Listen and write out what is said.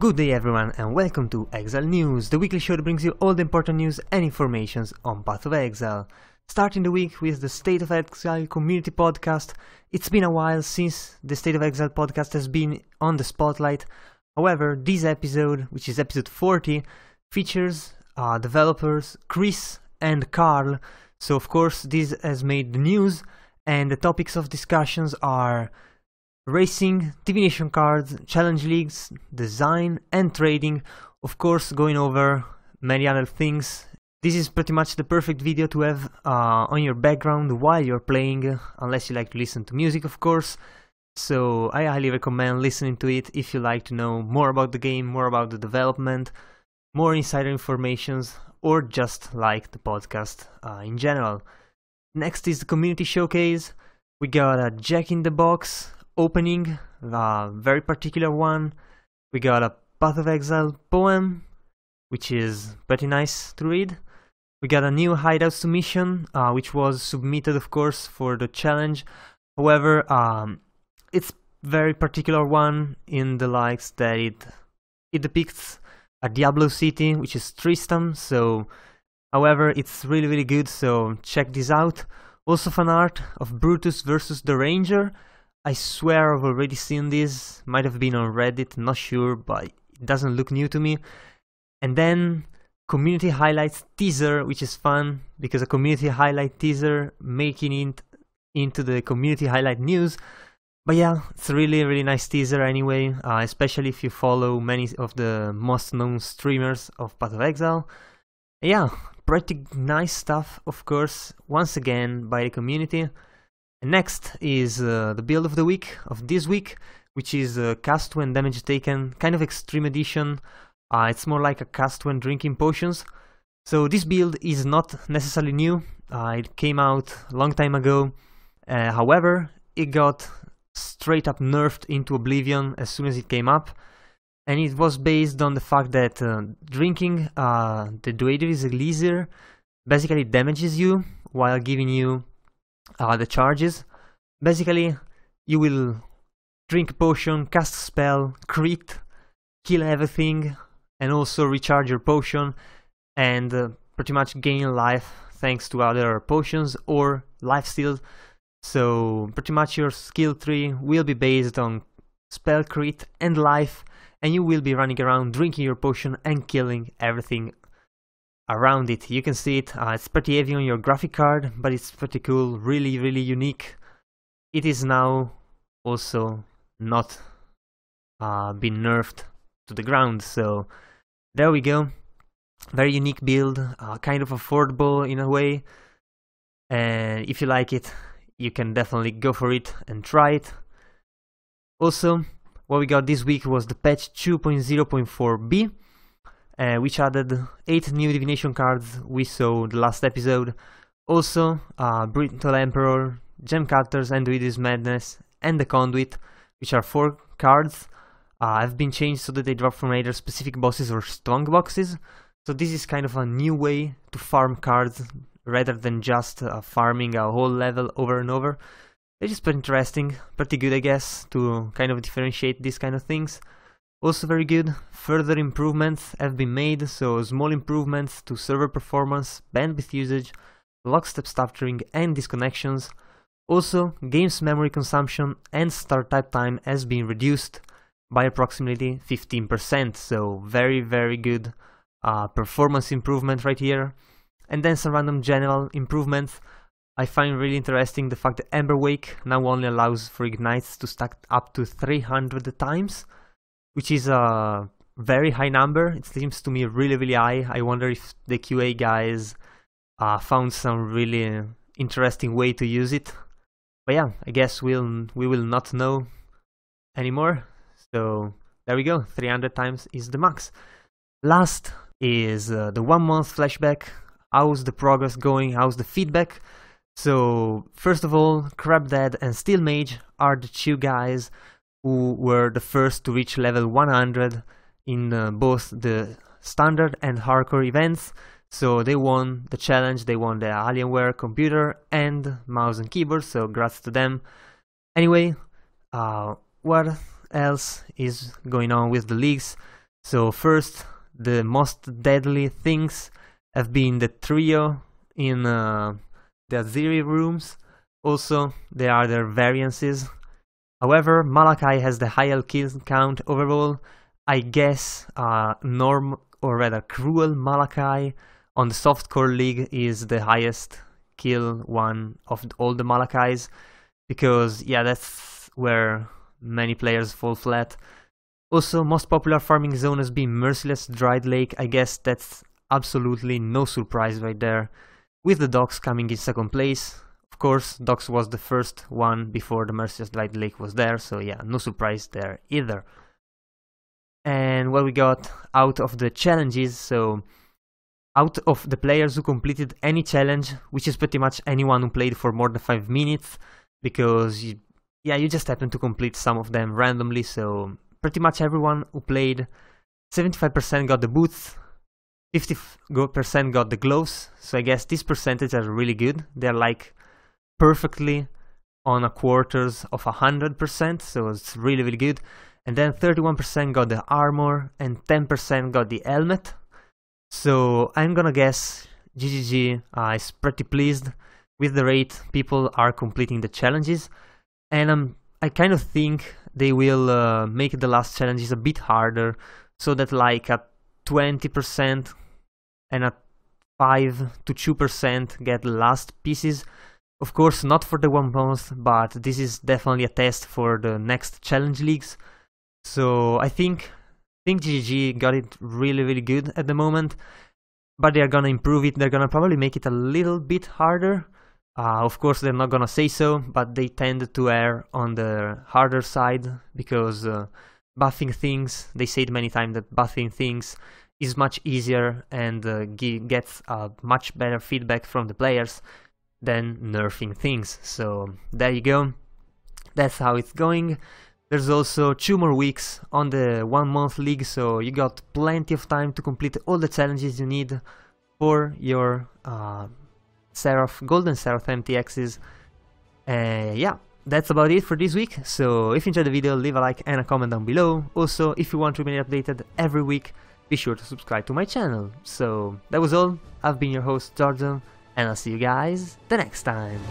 Good day everyone and welcome to Exile News, the weekly show that brings you all the important news and informations on Path of Exile. Starting the week with the State of Exile community podcast. It's been a while since the State of Exile podcast has been on the spotlight. However, this episode, which is episode 40, features developers Chris and Carl. So of course this has made the news, and the topics of discussions are racing, divination cards, challenge leagues, design and trading, of course going over many other things. This is pretty much the perfect video to have on your background while you're playing, unless you like to listen to music of course. So I highly recommend listening to it if you like to know more about the game, more about the development, more insider informations, or just like the podcast in general. Next is the community showcase. We got a Jack in the Box opening, a very particular one. We got a Path of Exile poem, which is pretty nice to read. We got a new hideout submission, which was submitted of course for the challenge. However, it's very particular one in the likes that it depicts a Diablo city, which is Tristram. So however, it's really good, so check this out. Also fan art of Brutus versus the Ranger. I swear I've already seen this, might have been on Reddit, not sure, but it doesn't look new to me. And then community highlights teaser, which is fun, because a community highlight teaser making it into the community highlight news. But yeah, it's a really nice teaser anyway, especially if you follow many of the most known streamers of Path of Exile. Yeah, pretty nice stuff of course, once again by the community. And next is the build of the week, of this week, which is cast when damage taken, kind of extreme edition. It's more like a cast when drinking potions. So this build is not necessarily new, it came out a long time ago. However, it got straight up nerfed into oblivion as soon as it came up. And it was based on the fact that drinking the Druid's Elixir basically damages you while giving you the charges. Basically, you will drink a potion, cast a spell, crit, kill everything, and also recharge your potion, and pretty much gain life thanks to other potions or lifesteal. So pretty much your skill tree will be based on spell, crit, and life, and you will be running around drinking your potion and killing everything around it. You can see it, it's pretty heavy on your graphic card, but it's pretty cool, really unique. It is now also not been nerfed to the ground, so there we go. Very unique build, kind of affordable in a way, and if you like it, you can definitely go for it and try it. Also, what we got this week was the patch 2.0.4b, which added 8 new divination cards we saw the last episode. Also, Brutal Emperor, Gem Cutters, and Druid's Madness, and the Conduit, which are 4 cards, have been changed so that they drop from either specific bosses or strong boxes. So this is kind of a new way to farm cards, rather than just farming a whole level over and over. Which is pretty interesting, pretty good I guess, to kind of differentiate these kind of things. Also very good, further improvements have been made, so small improvements to server performance, bandwidth usage, lockstep stuttering and disconnections. Also, game's memory consumption and start type time has been reduced by approximately 15%, so very good performance improvement right here. And then some random general improvements. I find really interesting the fact that Ember Wake now only allows for ignites to stack up to 300 times, which is a very high number. It seems to me really high. I wonder if the QA guys found some really interesting way to use it. But yeah, I guess we will not know anymore. So there we go, 300 times is the max. Last is the 1 month flashback. How's the progress going? How's the feedback? So first of all, Crabdead and Steel Mage are the 2 guys who were the first to reach level 100 in both the standard and hardcore events. So they won the challenge, they won the Alienware computer and mouse and keyboard, so congrats to them. Anyway, what else is going on with the leagues? So first, the most deadly things have been the trio in the Aziri rooms. Also, there are their variances. However, Malachi has the higher kill count overall. I guess Cruel Malachi on the softcore league is the highest kill one of all the Malachis, because yeah, that's where many players fall flat. Also, most popular farming zone has been Merciless Dried Lake. I guess that's absolutely no surprise right there, with the Docks coming in second place. Of course, Docks was the first one before the Merciless Dried Lake was there, so yeah, no surprise there either. And what we got out of the challenges, so out of the players who completed any challenge, which is pretty much anyone who played for more than 5 minutes, because you just happen to complete some of them randomly, so pretty much everyone who played, 75% got the boots, 50% got the gloves, so I guess these percentages are really good. They're like perfectly on a quarters of 100%, so it's really, really good. And then 31% got the armor and 10% got the helmet. So I'm gonna guess GGG is pretty pleased with the rate people are completing the challenges, and I kind of think they will make the last challenges a bit harder, so that like a 20% and a 5 to 2% get the last pieces. Of course, not for the 1 month, but this is definitely a test for the next challenge leagues. So I think GGG got it really, really good at the moment, but they're gonna improve it. They're gonna probably make it a little bit harder. Of course, they're not gonna say so, but they tend to err on the harder side, because buffing things, they said many times that buffing things is much easier and gets much better feedback from the players than nerfing things. So there you go, that's how it's going. There's also 2 more weeks on the 1 month league, so you got plenty of time to complete all the challenges you need for your Golden Seraph MTXs. Yeah, that's about it for this week. So if you enjoyed the video, leave a like and a comment down below. Also, if you want to remain updated every week, be sure to subscribe to my channel. So that was all. I've been your host, Jordan, and I'll see you guys the next time.